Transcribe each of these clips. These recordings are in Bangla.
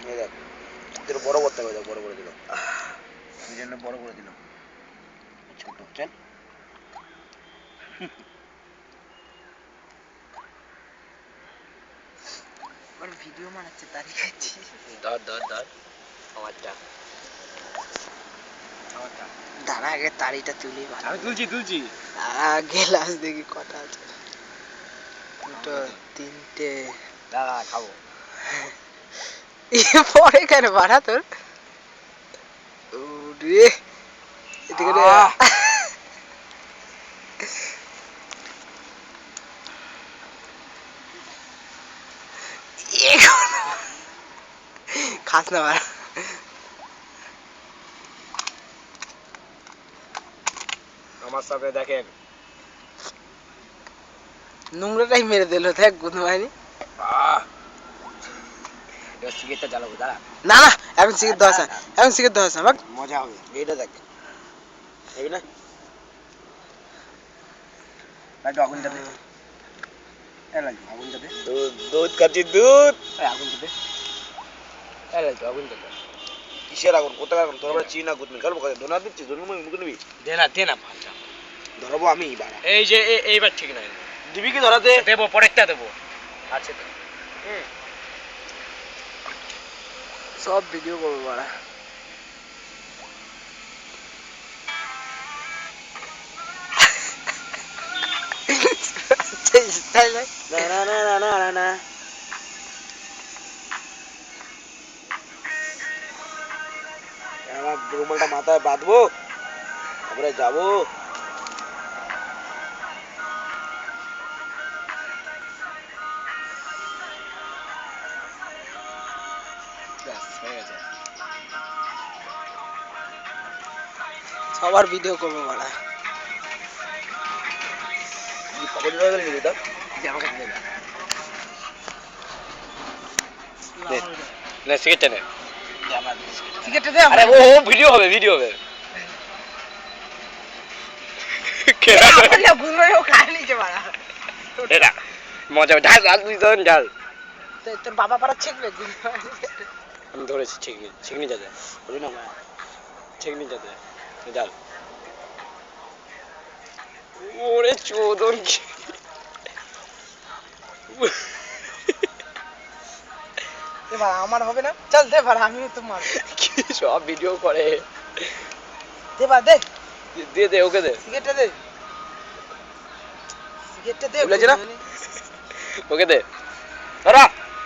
এই দেখ একটু বড় করতে হবে, বড় করে দিল, এই জন্য বড় করে দিল, ছোট চল আর ভিডিও বানাচ্ছে তারই খাচ্ছি। ধর ধর ধর আমারটা দাঁড়া আগে তাড়িটা তুলি। আমি তুলছি আগে লাস্ট দেখি কটা আছে। দুটো তিনটে দাঁড়া খাবো পরে কেন বাড়া তোর রে এদিকে খাস না বাড়া আমার সাথে দেখেন নোংরাটাই মেরে দিল দেখ গুনবাহিনী। সিগারেটটা জ্বালাবো, দাঁড়া না না এখন সিগারেট দেওয়া আছে, এখন সিগারেট দেওয়া আছে, মজা হবে, এইটা দেখ এই না আগুনটা দে, আগুনটা দে, দুধ খাচ্ছি দুধ, আগুনটা দে, আগুনটা দে, কিসের আগুন, কোথায় আগুন, তোর আবার চিন আগুন কারো ধোনা দিচ্ছিস, ধরবো মুখে নিবি, দে না ভাজা ধরবো আমি, বাড়া এই যে এইবার ঠিক নাই দিবি কি ধরাতে, দেবো পরেরটা দেবো, আচ্ছা সব ভিডিও করবো বাড়া। না না না না না না আমার রুমালটা মাথায় বাঁধবো, তারপরে যাবো, সবার ভিডিও করবো বাড়া। সিগারেটটা নে, সিগারেটটা দে, আরে ও ভিডিও হবে, ভিডিও হবে, মজা হবে, ঢাল ঢাল, তুই ধর ঢাল, তোর বাবা পাড়া ছেকবে। আমি ধরেছি ছেকনি, ছেকনি যাতে বলি না ছেকনি যাতে ঢাল, ওরে চোদন আমার হবে না, চল দে ভাড়া, আমিও তো মার কি সব ভিডিও করে, দে ভাড়া দে, দে দে ওকে দে, সিগারেটটা দে, সিগারেটটা দে, ভুলেছে না ওকে দে, ধরা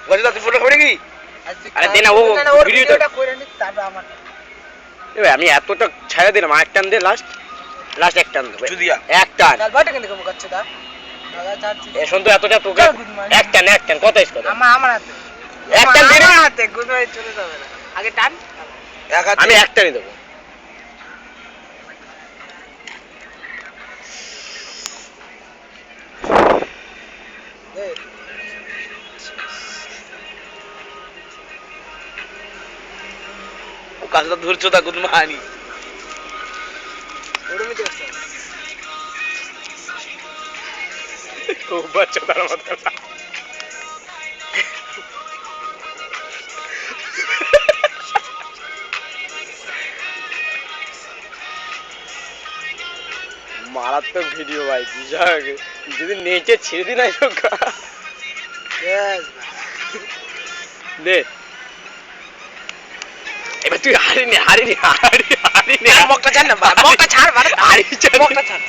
বলে তুই ফটো খাবি কি, আরে দে না, ও ভিডিওটা করে নি, তারপর আমার আমি এতটা ছায়া দিলাম, এক টান দে, লাস্ট এক টান দেবো, এক টান, চল বাটা কেন কম করছে দা এখন তো এতটা তোকে এক টান কত ইস কথা, আমার হাতে এক টান দে, আমার হাতে গুনবাই চলে যাবে না, আগে টান, আমি এক টানই দেবো, কাজটা ধরছো তা গুড মানি ও বাচ্চা তার মতো মারাত্মক ভিডিও ভাই, বুঝা যদি নেচে ছেড়ে দিন দে, এবার তুই হারিনি মগটা ছাড় না, মগটা ছাড়, মগটা ছাড়,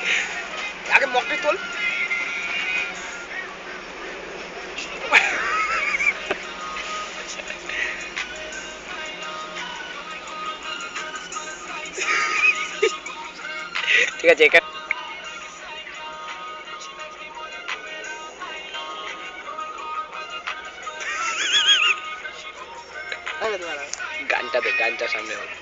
আগে মগটা তোল, ঠিক আছে এখানে গানটা সামনে হবে।